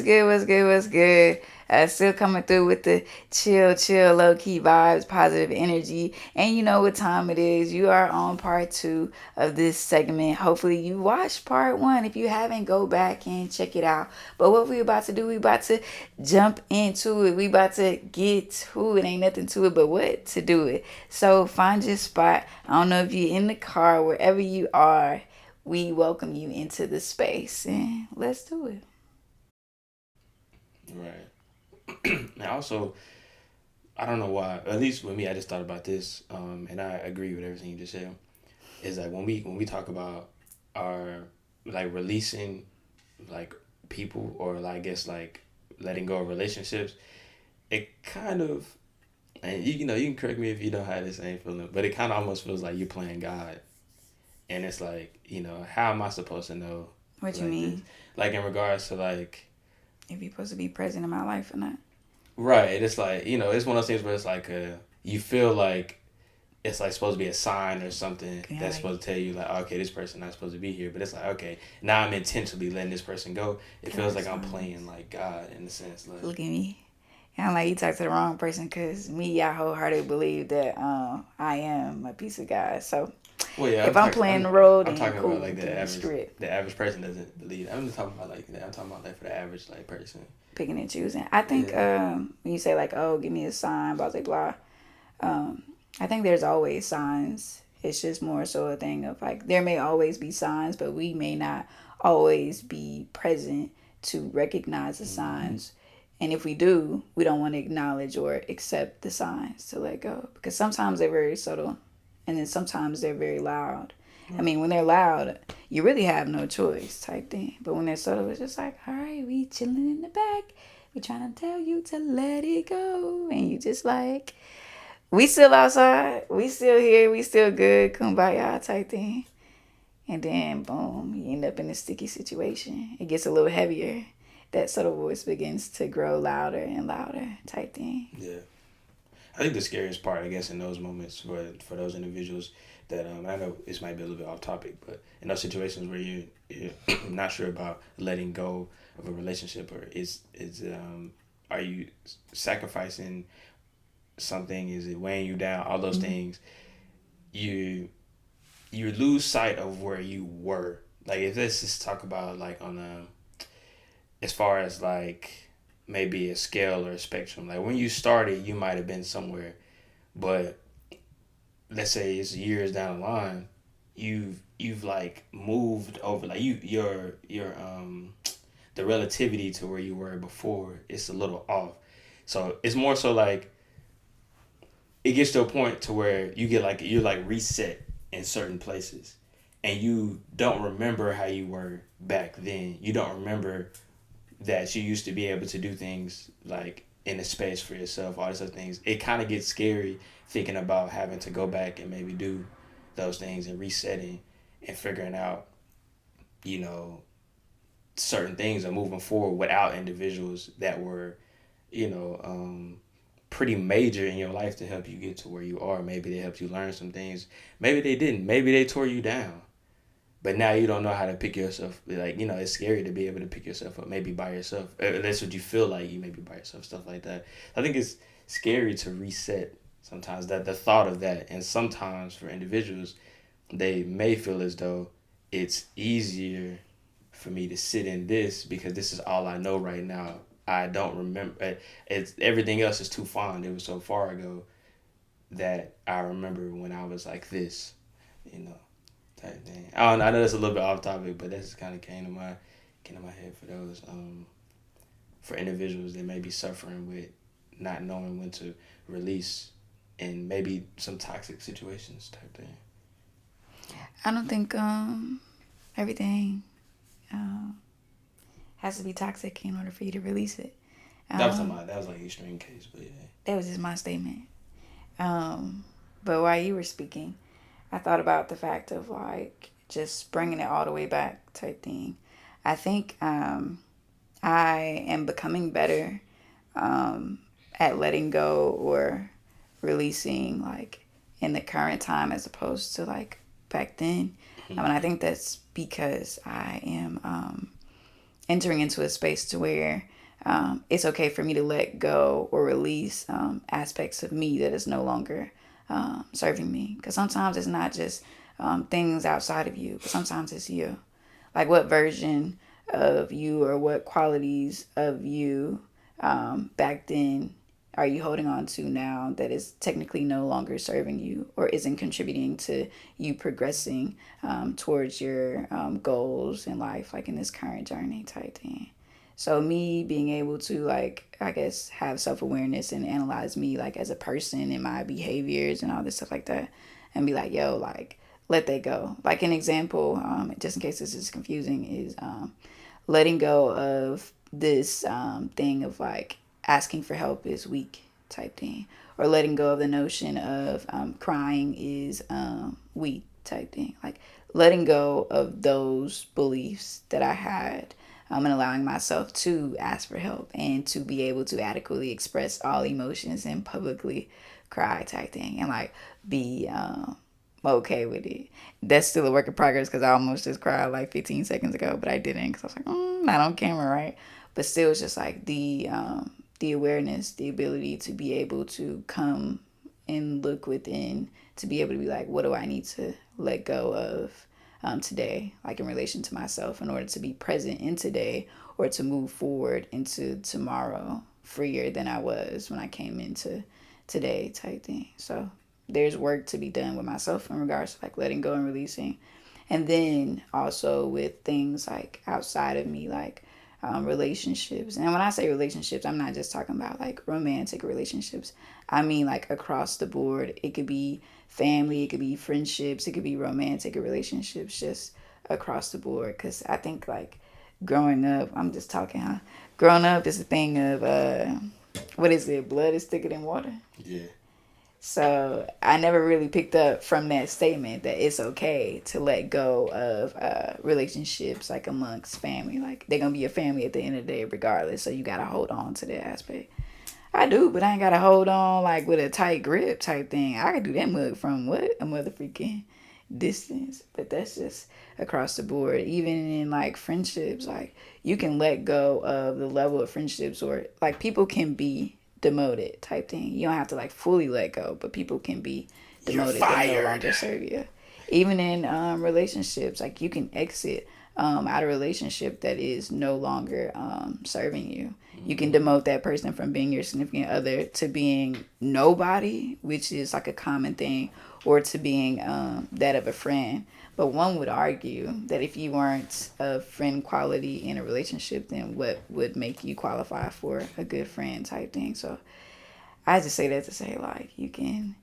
What's good? What's good? What's good? Still coming through with the chill, low key vibes, positive energy. And you know what time it is. You are on part two of this segment. Hopefully, you watched part one. If you haven't, go back and check it out. But what we about to do, we about to jump into it. We about to get to it. Ain't nothing to it but what to do it. So find your spot. I don't know if you're in the car, wherever you are. We welcome you into the space. And let's do it. Right. And also, I don't know why. At least with me, I just thought about this, and I agree with everything you just said. Is like when we talk about our like releasing like people or like, I guess like letting go of relationships, it kind of and you know you can correct me if you don't have the same feeling, but it kind of almost feels like you're playing God, and it's like how am I supposed to know What you like this, mean? like in regards to like If you're supposed to be present in my life or not? right, it's like it's one of those things where it's like you feel like it's like supposed to be a sign or something Yeah, that's like, supposed to tell you like, okay, this person not supposed to be here, but it's like, okay, now I'm intentionally letting this person go. It feels God like I'm playing signs. like God in a sense, like Look at me. I'm like, you talk to the wrong person because me, I wholeheartedly believe that I am a piece of God. So well, yeah, if I'm playing the role, I'm then talking about cool. like Give me the script. the average person doesn't believe. I'm just talking about like that. I'm talking about like for the average like person. Picking and choosing. I think Yeah. when you say like, oh, give me a sign, blah, blah, blah. Um, I think there's always signs. It's just more so a thing of like, there may always be signs, but we may not always be present to recognize the Mm-hmm. signs. And if we do, we don't want to acknowledge or accept the signs to let go. Because sometimes they're very subtle and then sometimes they're very loud. I Right. mean, when they're loud, you really have no choice type thing. But when they're subtle, it's just like, all right, we chilling in the back. We trying to tell you to let it go. And you just like, we still outside. We still here. We still good. Kumbaya type thing. And then, boom, you end up in a sticky situation. It gets a little heavier. That subtle voice begins to grow louder and louder type thing. Yeah. I think the scariest part, I guess, in those moments for those individuals that I know this might be a little bit off topic, but in those situations where you're not sure about letting go of a relationship, or is are you sacrificing something? Is it weighing you down? All those Mm-hmm. things, you you lose sight of where you were. Like if let's just talk about like on a as far as like maybe a scale or a spectrum. Like when you started, you might have been somewhere, but let's say it's years down the line, you've like moved over. Like your the relativity to where you were before is a little off. So it's more so like it gets to a point to where you get like you're like reset in certain places, and you don't remember how you were back then. You don't remember that you used to be able to do things like in a space for yourself, all these other things. It kind of gets scary thinking about having to go back and maybe do those things and resetting and figuring out, you know, certain things and moving forward without individuals that were, you know, pretty major in your life to help you get to where you are. Maybe they helped you learn some things. Maybe they didn't. Maybe they tore you down. But now you don't know how to pick yourself. Like, it's scary to be able to pick yourself up, maybe by yourself. That's what you feel like, you may be by yourself, stuff like that. I think it's scary to reset sometimes, that the thought of that. And sometimes for individuals, they may feel as though it's easier for me to sit in this because this is all I know right now. I don't remember. It's everything else is too fond. It was so far ago that I remember when I was like this, you know type thing. I don't know. I know that's a little bit off topic, but that's kind of came to my head for those for individuals that may be suffering with not knowing when to release and maybe some toxic situations type thing. I don't think everything um, has to be toxic in order for you to release it. Um, That was like extreme case, but yeah. that was just my statement. Um, but while you were speaking, I thought about the fact of like just bringing it all the way back type thing. I think I am becoming better um, at letting go or releasing like in the current time as opposed to like back then. And I think that's because I am entering into a space to where it's okay for me to let go or release aspects of me that is no longer serving me. Because sometimes it's not just things outside of you, but sometimes it's you. Like what version of you or what qualities of you back then are you holding on to now that is technically no longer serving you or isn't contributing to you progressing towards your goals in life, like in this current journey type thing. So me being able to like I guess have self awareness and analyze me like as a person and my behaviors and all this stuff like that, and be like, yo, like let that go. Like an example, just in case this is confusing, is letting go of this thing of like asking for help is weak type thing, or letting go of the notion of crying is weak type thing. Like letting go of those beliefs that I had, and allowing myself to ask for help and to be able to adequately express all emotions and publicly cry type thing, and like be okay with it. That's still a work in progress because I almost just cried like 15 seconds ago, but I didn't because I was like, not on camera, right? But still, it's just like the awareness, the ability to be able to come and look within, to be able to be like, what do I need to let go of today, like in relation to myself, in order to be present in today or to move forward into tomorrow freer than I was when I came into today type thing. So there's work to be done with myself in regards to like letting go and releasing. And then also with things like outside of me, like relationships. And when I say relationships, I'm not just talking about like romantic relationships. I mean like across the board. It could be family, it could be friendships, it could be romantic relationships, just across the board. Because I think like growing up, I'm just talking, huh? Growing up is a thing of, what is it? Blood is thicker than water. Yeah. So I never really picked up from that statement that it's okay to let go of relationships like amongst family. Like they're gonna be a family at the end of the day, regardless. So you gotta hold on to that aspect. I do, but I ain't gotta hold on like with a tight grip type thing. I can do that mug from what a mother freaking distance. But that's just across the board. Even in like friendships, like you can let go of the level of friendships, or like people can be demoted type thing. You don't have to like fully let go, but people can be You're demoted that no fired. longer serve you. Even in relationships, like you can exit out of a relationship that is no longer serving you. You can Mm-hmm. demote that person from being your significant other to being nobody, which is like a common thing, or to being that of a friend. But one would argue that if you weren't a friend quality in a relationship, then what would make you qualify for a good friend type thing? So I just say that to say like you can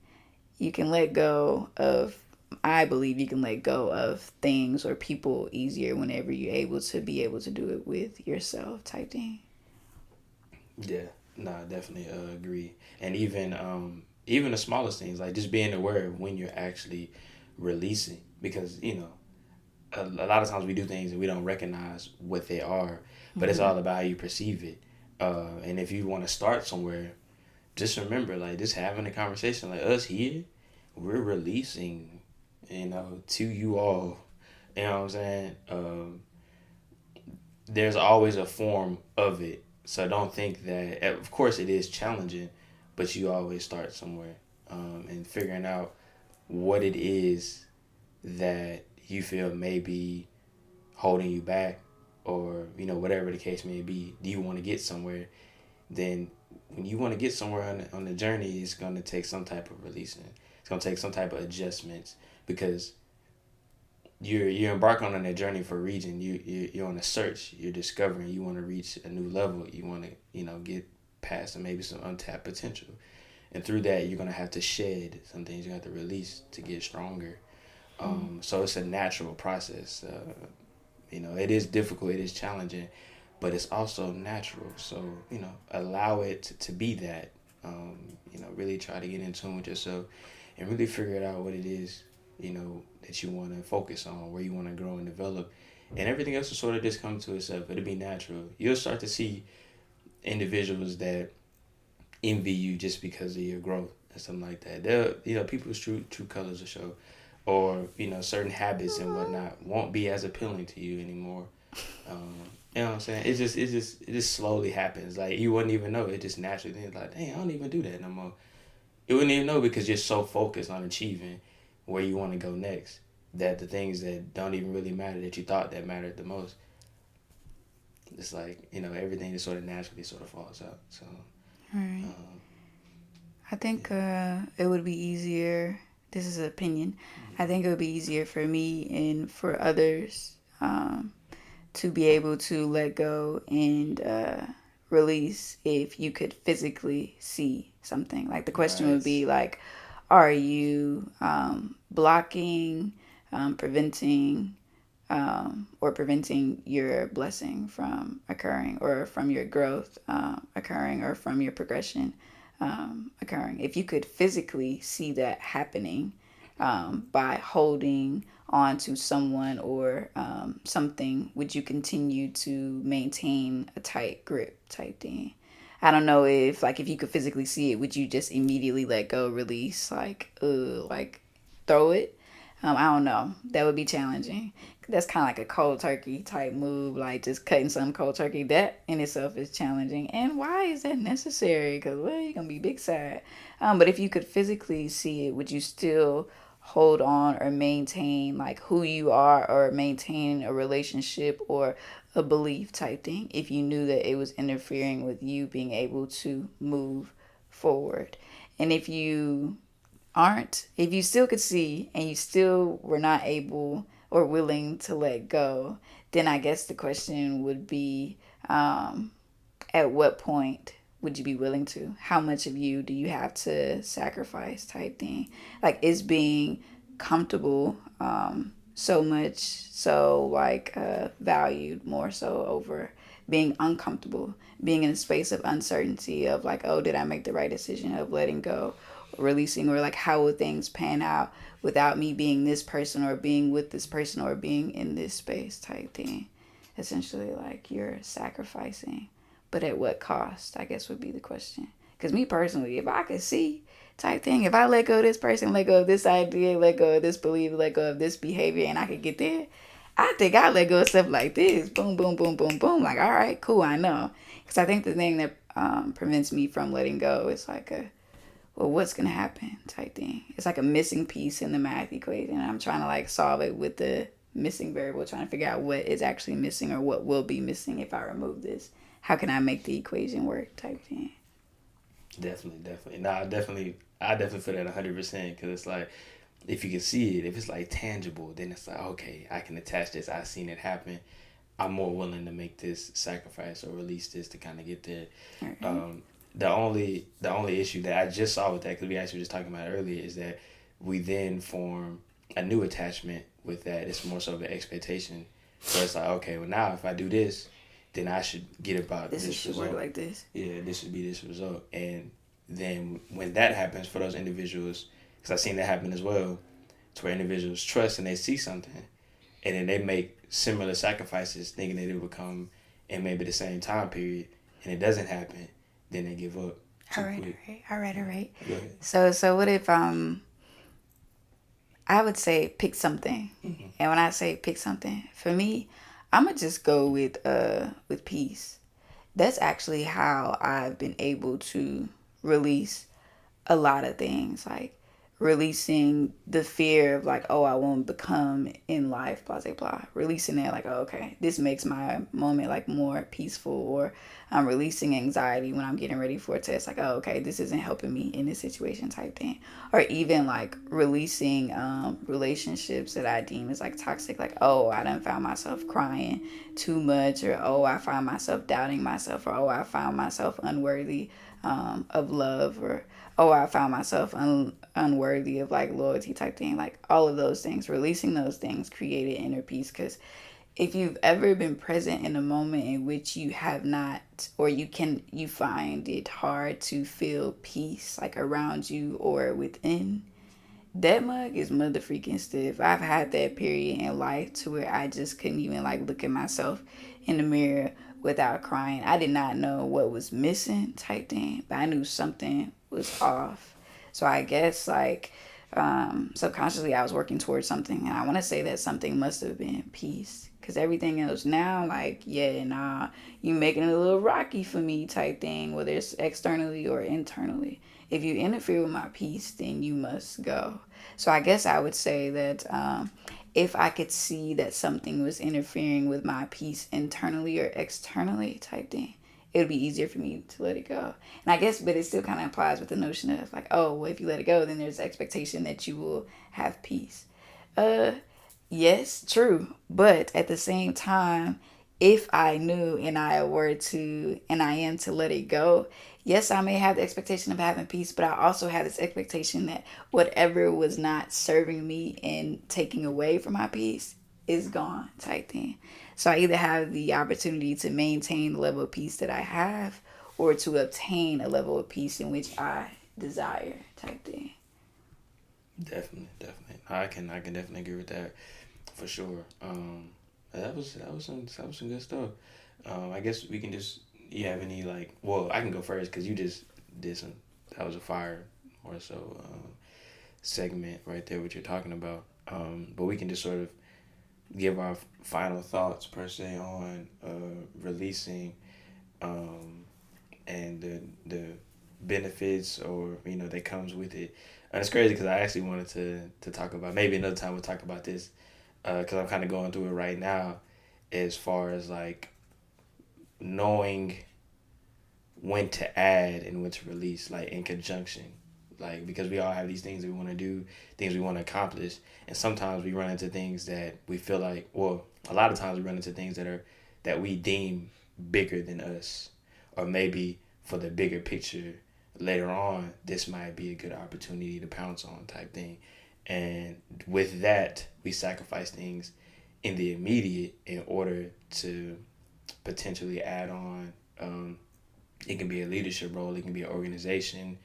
let go of, I believe you can let go of things or people easier whenever you're able to be able to do it with yourself type thing. Yeah. No, I definitely agree. And even the smallest things, like just being aware of when you're actually releasing, because a lot of times we do things and we don't recognize what they are, but it's Mm-hmm. all about how you perceive it. And if you want to start somewhere, just remember, like, just having a conversation, like us here, we're releasing, to you all. You know what I'm saying? There's always a form of it. So don't think that, of course, it is challenging, but you always start somewhere, and figuring out what it is that you feel may be holding you back, or whatever the case may be. Do you want to get somewhere? Then when you want to get somewhere on the journey, it's going to take some type of releasing. It's going to take some type of adjustments, because you're embarking on that journey for a reason. You're on a search. You're discovering. You want to reach a new level. You want to get past and maybe some untapped potential. And through that, you're gonna have to shed some things. You have to release to get stronger. So it's a natural process. It is difficult. It is challenging, but it's also natural. So allow it to be that. Really try to get in tune with yourself and really figure out what it is that you want to focus on, where you want to grow and develop, and everything else will sort of just come to itself. It'll be natural. You'll start to see individuals that envy you just because of your growth and something like that. They'll, people's true colors will show, or certain habits and whatnot won't be as appealing to you anymore. You know what I'm saying? It just slowly happens. Like you wouldn't even know. It just naturally it's like, dang, I don't even do that no more. You wouldn't even know because you're so focused on achieving where you want to go next that the things that don't even really matter that you thought that mattered the most, it's like everything just sort of naturally sort of falls out. So All right. um, I think yeah. it would be easier. This is an opinion. I Mm-hmm. think it would be easier for me and for others to be able to let go and release if you could physically see something. Like the question would be Right. like, are you blocking, preventing, or preventing your blessing from occurring, or from your growth occurring, or from your progression occurring? If you could physically see that happening by holding on to someone or something, would you continue to maintain a tight grip type thing? I don't know if like if you could physically see it, would you just immediately let go, release, like throw it? I don't know. That would be challenging. That's kind of like a cold turkey type move, like just cutting some cold turkey. That in itself is challenging. And why is that necessary? Because well, you're gonna be big sad. But if you could physically see it, would you still hold on or maintain like who you are, or maintain a relationship or a belief type thing, if you knew that it was interfering with you being able to move forward? And if you still could see and you still were not able or willing to let go, then I guess the question would be, at what point would you be willing to? How much of you do you have to sacrifice type thing? Like, is being comfortable so much so like valued more so over being uncomfortable, being in a space of uncertainty of like, oh, did I make the right decision of letting go, releasing, or like how will things pan out without me being this person or being with this person or being in this space type thing? Essentially, like you're sacrificing, but at what cost? I guess would be the question. Because me personally, if I could see type thing, if I let go of this person, let go of this idea, let go of this belief, let go of this behavior, and I could get there, I think I let go of stuff like this. Boom, boom, boom, boom, boom. Like, all right, cool, I know. Because I think the thing that prevents me from letting go is like a, well, what's gonna happen type thing. It's like a missing piece in the math equation. I'm trying to like solve it with the missing variable, trying to figure out what is actually missing or what will be missing if I remove this. How can I make the equation work type thing. Definitely, definitely. No, I definitely feel that 100% because it's like if you can see it, if it's like tangible, then it's like okay, I can attach this. I've seen it happen. I'm more willing to make this sacrifice or release this to kind of get there. All right. Um, the only issue that I just saw with that, because we actually were just talking about it earlier, is that we then form a new attachment with that. It's more so of an expectation. So it's like, okay, well now if I do this, then I should get about This this should work result. like this. Yeah, this should be this result. And then when that happens for those individuals, because I've seen that happen as well, to where individuals trust and they see something, and then they make similar sacrifices thinking that it will come in maybe the same time period, and it doesn't happen, then they give up All too right, quick. all right, all right, all right. Go ahead. So what if I would say pick something, Mm-hmm. and when I say pick something, for me, I'm gonna just go with peace. That's actually how I've been able to release a lot of things, like releasing the fear of like, oh, I won't become in life, blah blah blah. Releasing that like, oh, okay, this makes my moment like more peaceful, or I'm releasing anxiety when I'm getting ready for a test, like, oh, okay, this isn't helping me in this situation type thing. Or even like releasing relationships that I deem as like toxic, like, oh, I done found myself crying too much, or oh, I find myself doubting myself, or oh, I found myself unworthy of love, or oh, I found myself unworthy of like loyalty type thing. Like all of those things, releasing those things created inner peace. Because if you've ever been present in a moment in which you have not, or you find it hard to feel peace like around you or within, that mug is mother freaking stiff. I've had that period in life to where I just couldn't even like look at myself in the mirror without crying. I did not know what was missing type thing, but I knew something was off. So I guess like Subconsciously I was working towards something, and I want to say that something must have been peace, because everything else now, like, yeah, nah, you making it a little rocky for me type thing, whether it's externally or internally. If you interfere with my peace, then you must go. So I guess I would say that if I could see that something was interfering with my peace internally or externally type thing, it would be easier for me to let it go. And I guess, but it still kind of applies with the notion of like, oh, well, if you let it go, then there's expectation that you will have peace. Uh, yes, true. But at the same time, if I knew and I were to, and I am to let it go, yes, I may have the expectation of having peace, but I also have this expectation that whatever was not serving me and taking away from my peace is gone type thing. So I either have the opportunity to maintain the level of peace that I have or to obtain a level of peace in which I desire type thing. Definitely, definitely. I can definitely agree with that for sure. That was some good stuff. I guess we can just. You have any like? Well, I can go first because you just did some. That was a fire more so segment right there. What you're talking about. But we can just sort of give our final thoughts per se on releasing um, and the benefits or that comes with it. And it's crazy because I actually wanted to talk about maybe another time we'll talk about this because I'm kind of going through it right now as far as like knowing when to add and when to release like in conjunction, like because we all have these things that we want to do, things we want to accomplish, and sometimes we run into things that we feel like, well, a lot of times we run into things that we deem bigger than us, or maybe for the bigger picture later on this might be a good opportunity to pounce on type thing. And with that we sacrifice things in the immediate in order to potentially add on. It can be a leadership role, it can be an organization,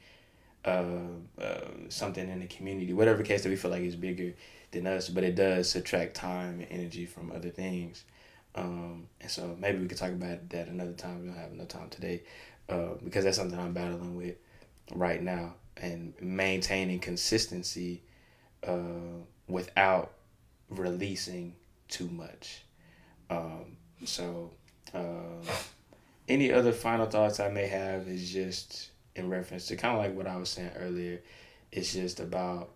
something in the community, whatever case that we feel like is bigger than us, but it does subtract time and energy from other things. And so maybe we could talk about that another time. We don't have enough time today because that's something I'm battling with right now, and maintaining consistency without releasing too much. So, any other final thoughts I may have is just in reference to kind of like what I was saying earlier. It's just about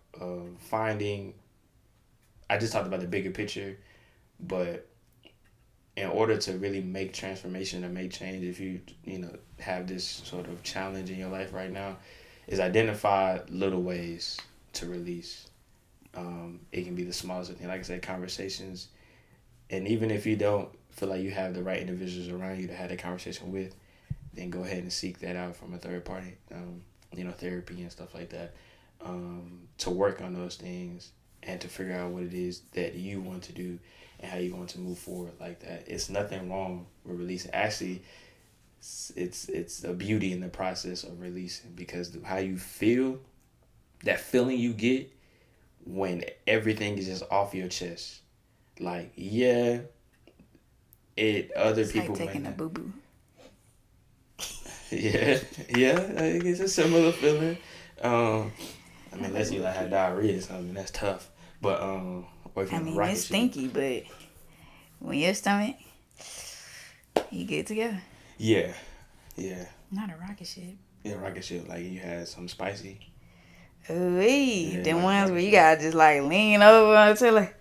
finding. I just talked about the bigger picture, but in order to really make transformation or make change, if you have this sort of challenge in your life right now, is identify little ways to release. It can be the smallest of things, like I said, conversations, and even if you don't feel like you have the right individuals around you to have that conversation with, then go ahead and seek that out from a third party, therapy and stuff like that, to work on those things and to figure out what it is that you want to do and how you want to move forward like that. It's nothing wrong with releasing. Actually, it's a beauty in the process of releasing because how you feel, that feeling you get when everything is just off your chest. Like, yeah, other It's like people may taking a not. boo boo. Yeah, yeah, I think it's a similar feeling. Um, I mean, unless you like have diarrhea or something, that's tough. But or if I you're on a mean, rocket it's ship. stinky, but when your stomach, you get together. Yeah, yeah, Not a rocket ship. yeah, rocket ship. Like you had something spicy. Ooh, Yeah, them like a ones rocket where you ship. gotta just like lean over until like,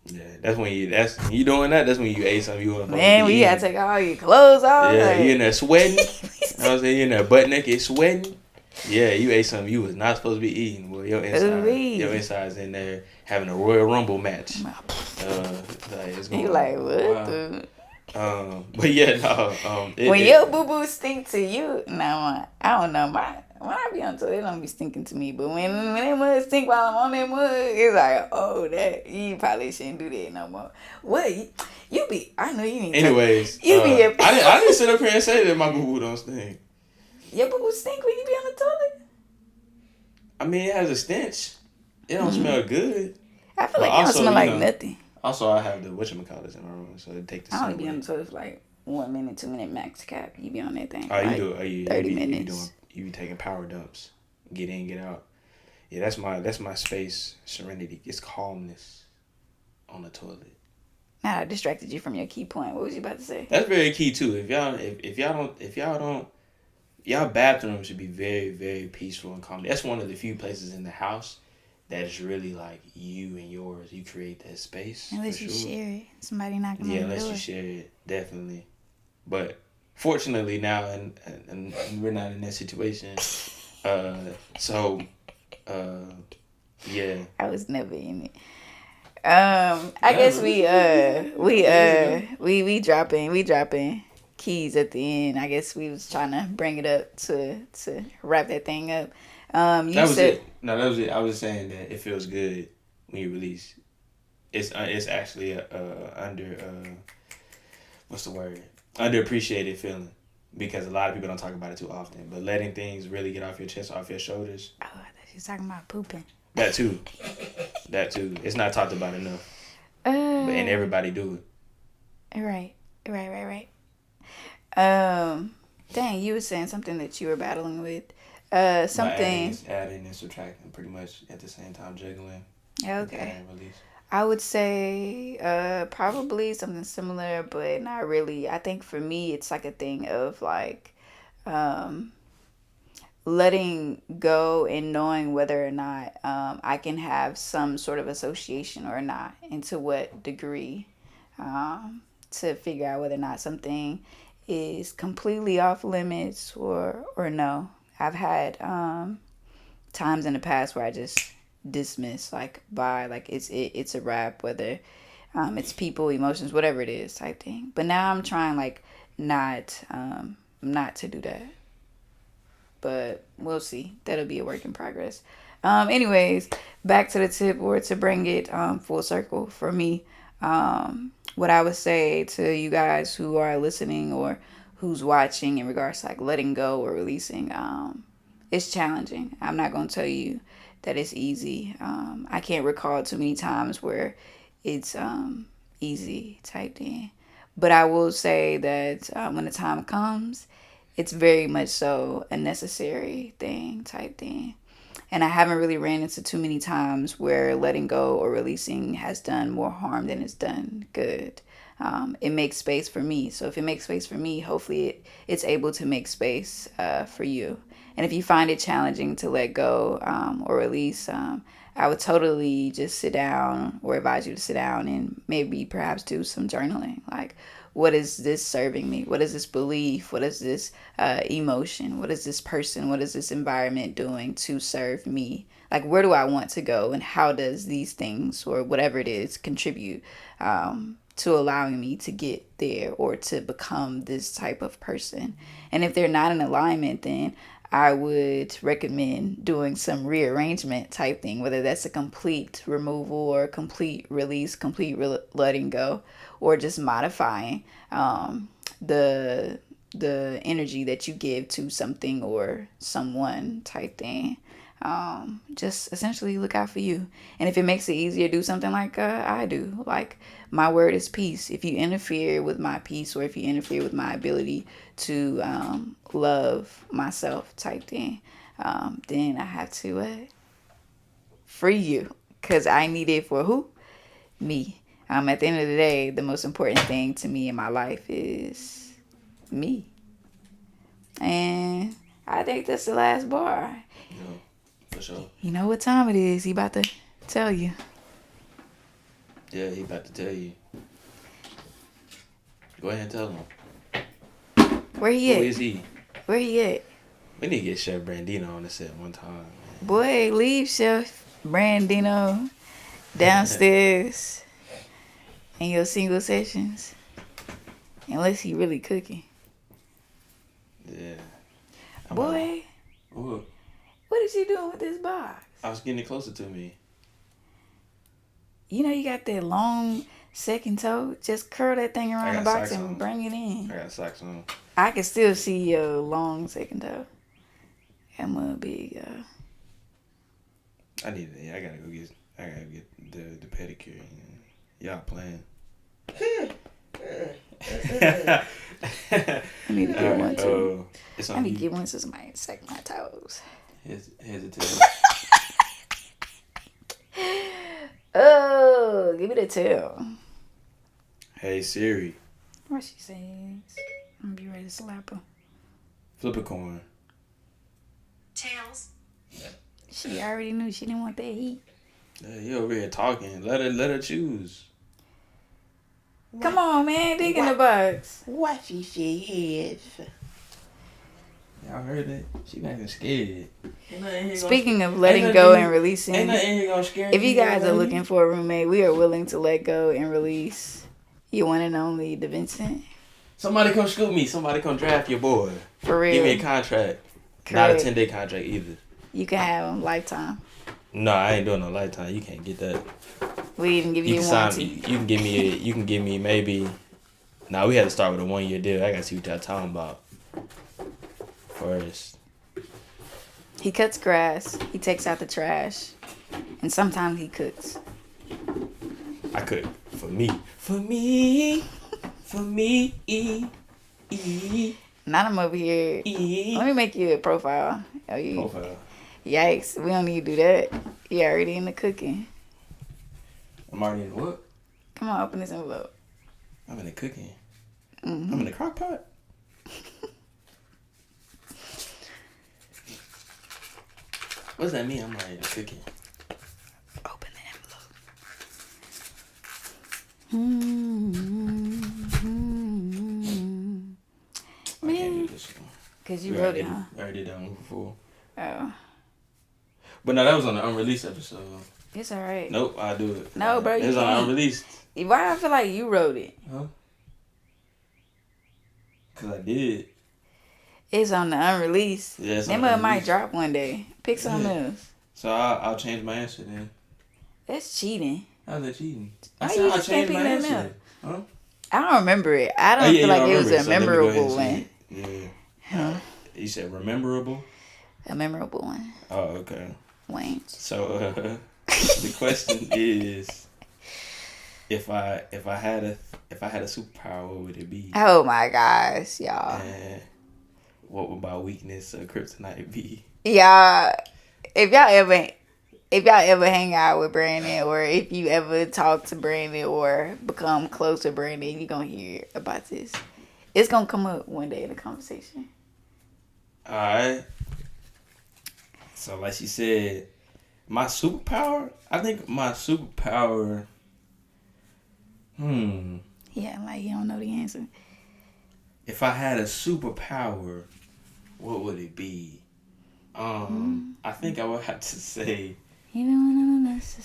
Yeah, that's when you doing that. That's when you ate something you weren't supposed to be man, we gotta eating. take all your clothes off. Yeah, you in Like, there sweating. You know what I'm saying? You in there butt naked sweating. Yeah, you ate something you was not supposed to be eating. Well, your ooh, insides in there having a Royal Rumble match. I'm like, Like it's you going like on. what Wow. the? But yeah, no. When your boo boo stink to you, no, I don't know. When I be on tour, it don't be stinking to me. But when that mud stink while I'm on that mud, it's like, oh, that you probably shouldn't do that no more. What you be? I know you ain't talk. anyways, You be a, I didn't sit up here and say that my boo boo don't stink. your boo boo stink when you be on the toilet. I mean, it has a stench. It don't Mm. smell good. I feel But like it don't also, smell like nothing. also I have the whatchamacallits in my room, so it take the I only scent be with on the it. toilet for like 1 minute, 2 minute max cap. You be on that thing Oh, for you like do it. Oh, you 30 be doing minutes. you be taking power dumps, get in, get out. Yeah, that's my space. Serenity. It's calmness on the toilet. Nah, I distracted you from your key point. What was you about to say? That's very key too. If y'all don't y'all bathroom should be very, very peaceful and calm. That's one of the few places in the house that is really like you and yours. You create that space for Unless you sure. share it. Somebody knocking Yeah, on the unless door. you share it, definitely. But fortunately now, and we're not in that situation. Uh, so, uh, yeah. I was never in it. I guess Never. Years ago. we dropping keys at the end. I guess we was trying to bring it up to wrap that thing up. You That was said it. No, that was it. I was saying that it feels good when you release. It's actually a under what's the word, underappreciated feeling because a lot of people don't talk about it too often. But letting things really get off your chest, off your shoulders, oh, I thought you was talking about pooping. that too, that too. It's not talked about enough, but and everybody do it. Right. Dang, you were saying something that you were battling with. By Something. adding and subtracting pretty much at the same time, juggling. Okay. And release. I would say probably something similar, but not really. I think for me, it's like a thing of like um, letting go and knowing whether or not I can have some sort of association or not, and to what degree, to figure out whether or not something is completely off limits or no. I've had times in the past where I just dismiss like by like it's a wrap, whether it's people, emotions, whatever it is type thing. But now I'm trying like not to do that, but we'll see. That'll be a work in progress. Anyways, back to the tip, or to bring it full circle for me. What I would say to you guys who are listening or who's watching in regards to like letting go or releasing, it's challenging. I'm not gonna tell you that it's easy. I can't recall too many times where it's easy type thing. But I will say that when the time comes, it's very much so a necessary thing type thing. And I haven't really ran into too many times where letting go or releasing has done more harm than it's done good. It makes space for me. So if it makes space for me, hopefully it's able to make space for you. And if you find it challenging to let go or release, I would totally just sit down or advise you to sit down and maybe perhaps do some journaling. Like, what is this serving me? What is this belief? What is this emotion? What is this person? What is this environment doing to serve me? Like, where do I want to go? And how does these things or whatever it is contribute to allowing me to get there or to become this type of person? And if they're not in alignment, then I would recommend doing some rearrangement type thing, whether that's a complete removal or complete release, complete letting go, or just modifying the energy that you give to something or someone type thing. Just essentially look out for you. And if it makes it easier, do something like I do. Like, my word is peace. If you interfere with my peace, or if you interfere with my ability to love myself type thing, then I have to free you. Because I need it for who? Me. At the end of the day, the most important thing to me in my life is me. And I think that's the last bar. Yeah, for sure. You know what time it is. He about to tell you. Yeah, he about to tell you. Go ahead and tell him. Where he at? Who is he? Where he at? We need to get Chef Brandino on the set one time, man. Boy, leave Chef Brandino downstairs in your single sessions. Unless he really cooking. Yeah. Boy, What? what is you doing with this box? I was getting it closer to me. You know you got that long second toe. Just curl that thing around the box and bring it in. I got socks on. I can still see your long second toe. That mud big, I gotta go get the pedicure. Y'all playing. I need to get one too. It's I on need you. to get one so somebody suck my toes. Here's the tip. Give it a tell. Hey Siri, What she says. I'm gonna be ready to slap her. flip a coin. Tails. She already knew she didn't want that heat. You over here talking. Let her choose. Come on, man. Dig in the box. What she have? Y'all heard that? She acting scared. Speaking of letting go and releasing, Ain't nothing here gonna scare if you guys are lady. looking for a roommate, we are willing to let go and release your one and only the Vincent. Somebody come scoop me. Somebody come draft your boy. For real. Give me a contract. Not a Correct. 10-day contract either. You can have him lifetime. No, I ain't doing no lifetime. You can't get that. We even give You you can a sign warranty. me. You can give me maybe. Nah, we had to start with a 1-year deal. I gotta see what y'all talking about first. He cuts grass. He takes out the trash. And sometimes he cooks. I could for me. For me. Not him over here. Let me make you a profile. Oh, you. Profile. Yikes. We don't need to do that. You already in the cooking. I'm already in what? Come on, open this envelope. I'm in the cooking. Mm-hmm. I'm in the crock pot. What does that mean? I'm already in the cooking. Open the envelope. I can't do this one. Because you We wrote already it, huh? I already did that one before. Oh. But no, that was on the unreleased episode. It's alright. Nope, I'll do it. No, bro, It you was on can't. unreleased. Why I feel like you wrote it? Huh? Because I did. It's on the unreleased. Yeah, it's That on mother the might unreleased. drop one day. Pick something else. So I'll change my answer then. That's cheating. How's that cheating? Why I you said I'll just can't change pick my nothing answer. Huh? I don't remember it. I don't Oh, yeah, feel you like don't it was remember a so let me go ahead memorable and one. say it. Yeah. Huh? You said rememberable? A memorable one. Oh, okay. Wayne. So the question is, if I had a superpower, what would it be? Oh my gosh, y'all. And what would my weakness or kryptonite be? Y'all, if y'all ever hang out with Brandon, or if you ever talk to Brandon or become close to Brandon, you're gonna hear about this. It's gonna come up one day in the conversation. Alright. So like she said, my superpower? I think my superpower Yeah, like you don't know the answer. if I had a superpower, what would it be? I think I would have to say it's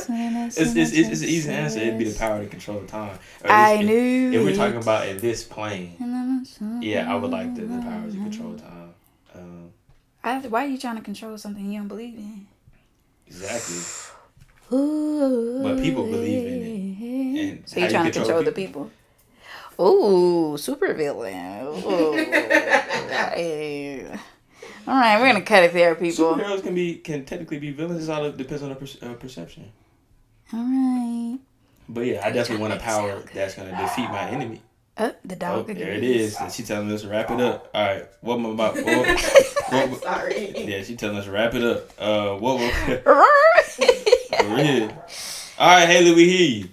an easy answer. It'd be the power to control time. Or at least if we're talking about in this plane, yeah, I would like the power to control time. Why are you trying to control something you don't believe in? Exactly. Ooh, But people believe in it. And so you're trying to control the people? Ooh, super villain. Ooh. All right, we're gonna cut it there, people. Superheroes can technically be villains. It all depends on the perception. All right. But yeah, I definitely want a power that's gonna defeat my enemy. The dog. There it is. And she telling us to wrap it up. All right, what am I about? Sorry. Yeah, she telling us to wrap it up. What? All For real. All right, Haley, we hear you.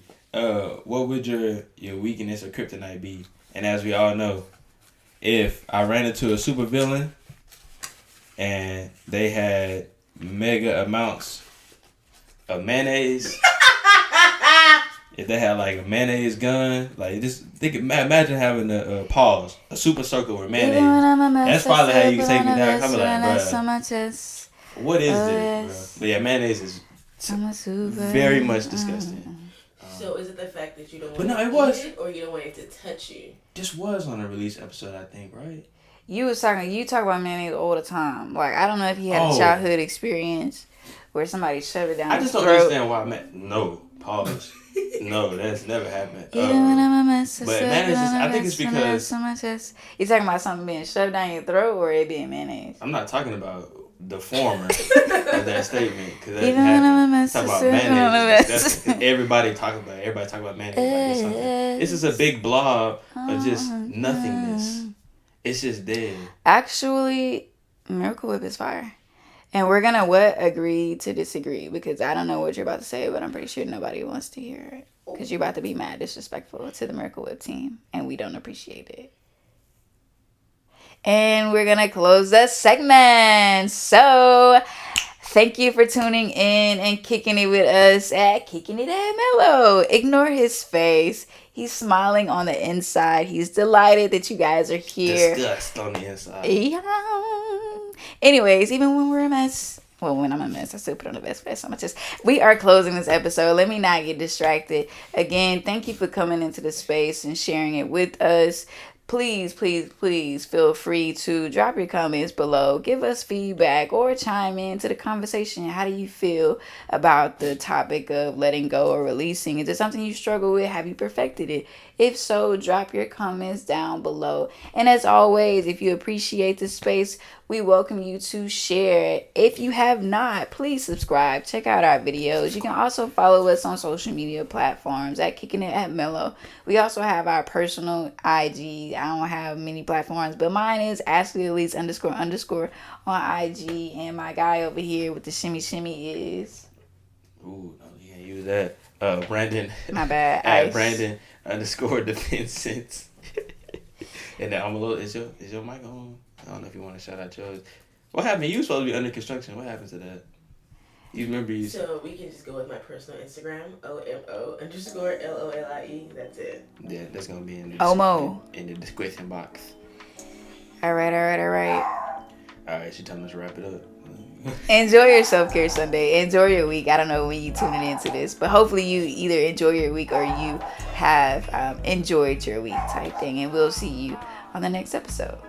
What would your weakness or kryptonite be? And as we all know, if I ran into a super villain and they had mega amounts of mayonnaise, if they had like a mayonnaise gun, like just imagine having a super circle with mayonnaise. That's probably how you can take me down. I'm like, bruh, what is this, bro? But yeah, mayonnaise is very much disgusting. So is it the fact that you don't But want no, to it was. eat it, or you don't want it to touch you? This was on a release episode, I think, right? You talk about mayonnaise all the time. Like, I don't know if he had a childhood experience where somebody shoved it down I his just don't throat. understand why no, pause. No, that's never happened. But mayonnaise is, I think it's because You talking about something being shoved down your throat or it being mayonnaise? I'm not talking about the former of that statement, because that happened. Talking about mayonnaise. That's everybody talk about mayonnaise. Like it's something. It's just a big blob of just nothingness. It's just dead. Actually, Miracle Whip is fire. And we're gonna what? Agree to disagree, because I don't know what you're about to say, but I'm pretty sure nobody wants to hear it. Because you're about to be mad disrespectful to the Miracle Whip team, and we don't appreciate it. And we're gonna close the segment. So thank you for tuning in and kicking it with us at Kicking It at Mellow. Ignore his face. He's smiling on the inside. He's delighted that you guys are here. Disgust on the inside. Yeah. Anyways, even when we're a mess, well, when I'm a mess, I still put on the best face on my chest. We are closing this episode. Let me not get distracted. Again, thank you for coming into the space and sharing it with us. Please, please, please feel free to drop your comments below. Give us feedback or chime into the conversation. How do you feel about the topic of letting go or releasing? Is it something you struggle with? Have you perfected it? If so, drop your comments down below. And as always, if you appreciate this space, we welcome you to share it. If you have not, please subscribe. Check out our videos. You can also follow us on social media platforms at Kicking It at Mellow. We also have our personal IG. I don't have many platforms, but mine is Ashley Elise __ on IG. And my guy over here with the shimmy shimmy is... Ooh, no, you can't use that. Brandon. My bad. At Ice. Brandon _defense. And then I'm a little. Is your mic on? I don't know if you want to shout out yours. What happened? You were supposed to be under construction. What happened to that? You remember you? So we can just go with my personal Instagram, OMO_LOLIE. That's it. Yeah, that's gonna be in the Omo. in the description box. All right. All right, she telling us to wrap it up. Enjoy your self-care Sunday. Enjoy your week. I don't know when you tuning into this, but hopefully you either enjoy your week or you have enjoyed your week type thing. And we'll see you on the next episode.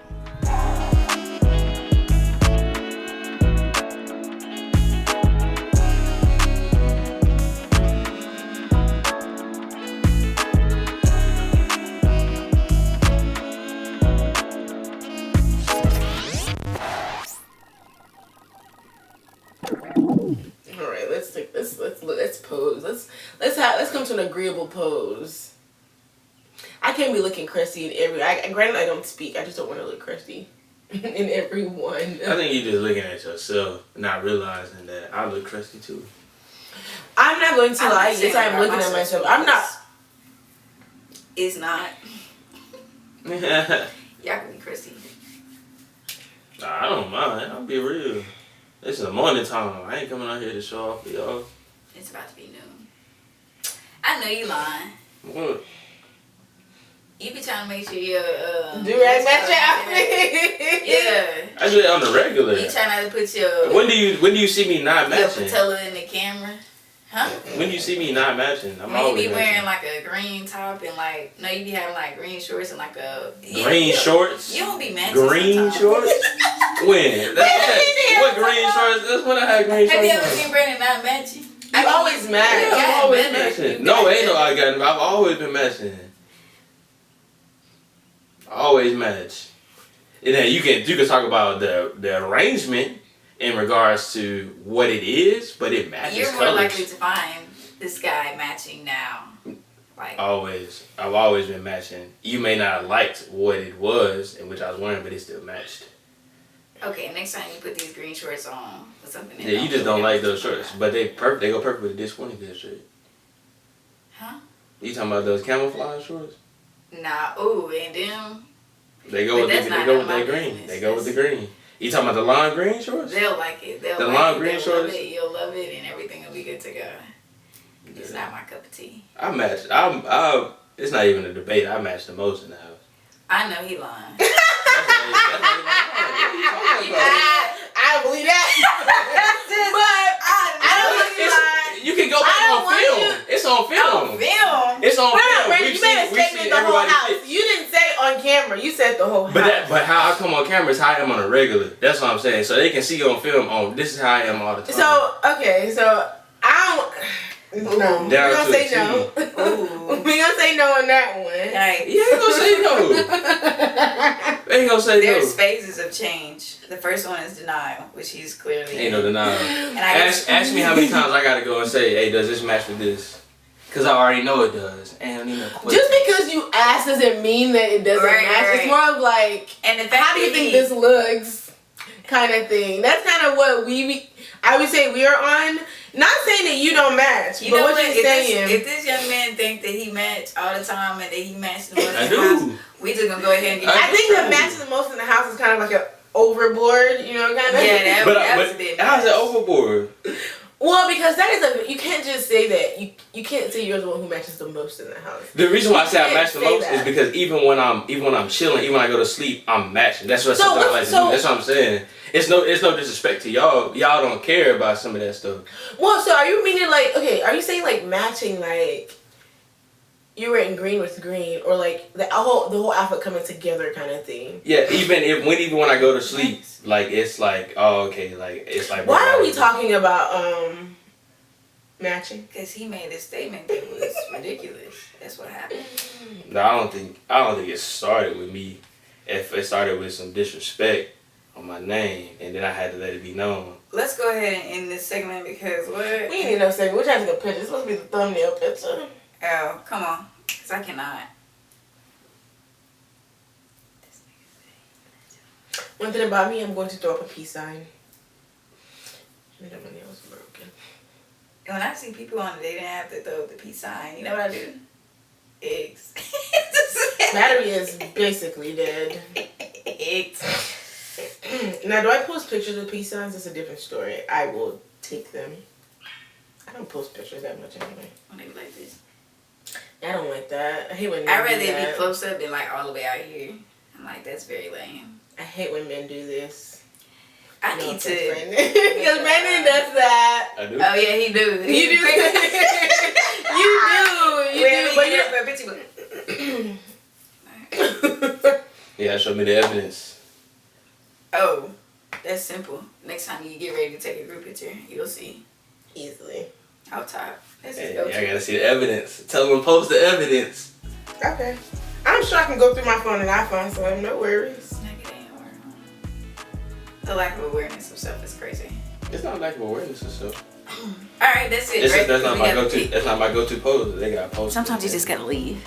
Let's pose. Let's come to an agreeable pose. I can't be looking crusty in granted I don't speak. I just don't want to look crusty in everyone. I think you're just looking at yourself, not realizing that I look crusty too. I'm not going to lie. Yes, I'm looking at myself. I'm not. It's not. Y'all can be crusty. I don't mind. I'll be real. This is the morning time. I ain't coming out here to show off for y'all. It's about to be noon. I know you lying. What? You be trying to make sure your do-rag match your outfit. Yeah. I do it on the regular. You trying not to put your When do you see me not your matching? patella in the camera? Huh? When do you see me not matching? I'm When you always be wearing matching. like a green top and like you be having like green shorts and like a Green shorts? You don't be matching. Green sometimes. shorts? When? What green shorts? That's when I had green Have you shorts ever on. seen Brandon not matching? I'm always mad. Yeah, Yeah, I'm always been matching. been No, ain't no matching. I got. I've always been matching. Always match. And then you can talk about the arrangement in regards to what it is, but it matches You're more colors. likely to find this guy matching now. Like Always. I've always been matching. You may not have liked what it was in which I was wearing, but it still matched. okay, next time you put these green shorts on with something. Yeah, you just don't like those shorts, but they go perfect with this one good shirt. Huh? You talking about those camouflage shorts? Nah, ooh, and them They go But with that's they not go none with of my that green. business. They go with the green. You talking about the lime green shorts? they'll like it. They'll The like lime it. green They'll shorts? love it. You'll love it, and everything will be good to go. It's Yeah. not my cup of tea. I match. It's not even a debate. I match the most in the house. I know he lying. That's not even I don't believe that. But I don't believe that. You can go back I don't on want film. you- It's on film. Oh, film. It's on Wait, film. wait, you made a statement the whole everybody house. fit. You didn't say on camera. You said the whole house. But how I come on camera is how I am on a regular. That's what I'm saying. So they can see on film. This is how I am all the time. So, okay, so I don't. No. Down We're gonna to say a T. no. Ooh. We're gonna say no on that one. Like, Yeah, ain't gonna say no. They ain't gonna say there's no. phases of change. The first one is denial, which he's clearly Ain't no denial. And I Ask me how many times I gotta go and say, hey, does this match with this? Cause I already know it does. And I don't need no question. Just because you ask doesn't mean that it doesn't Right, match. right. It's more of like, and the fact how do you that think he- this looks? kind of thing. That's kind of what I would say we are on. Not saying that you don't match, You but know what what? you're saying. If this young man think that he match all the time and that he matched the most I in the house, do. we just gonna go ahead and get. I think that matching the most in the house is kind of like an overboard, you know, kind of. Yeah, But that was a bit. how's it overboard? Well, because that is you can't just say that. You can't say you're the one who matches the most in the house. The reason why I say I You match the can't say most that. is because even when I'm chilling, even when I go to sleep, I'm matching. That's what something I like to do. That's what I'm saying. It's no disrespect to y'all. Y'all don't care about some of that stuff. Well, so are you meaning like, okay, are you saying like matching, like you were in green with green, or like the whole outfit coming together kind of thing? Yeah, even when I go to sleep, like it's like, oh, okay, like it's like. Why are we talking about matching? Because he made a statement that was ridiculous. That's what happened. No, I don't think it started with me. If it started with some disrespect on my name, and then I had to let it be known. Let's go ahead and end this segment because what? We ain't need no segment. We're trying to take a picture. It's supposed to be the thumbnail picture. Oh, come on. Because I cannot. One thing about me, I'm going to throw up a peace sign. My nails broken. When I see people on the dating app that throw up the peace sign, you know what I do? Eggs. Battery is basically dead. Eggs. Now, do I post pictures of peace signs? That's a different story. I will take them. I don't post pictures that much anyway. When they be like this. I don't like that. I hate when men I'd rather do it be that. close up than like all the way out here. I'm like, that's very lame. I hate when men do this. I need to. Because Brandon does that. I do. Oh yeah, he do. You do. You do. But Yeah, show me the evidence. Oh, that's simple. Next time you get ready to take a group picture, you'll see. easily. Out top. That's Hey, just I gotta see the evidence. Tell them to post the evidence. Okay. I'm sure I can go through my phone and iPhone, so no worries. The lack of awareness of self is crazy. It's not lack of awareness and stuff. All right, that's it. Right? That's not We my gotta go-to. pick. That's not my go-to pose. They got posts. Sometimes you just gotta leave.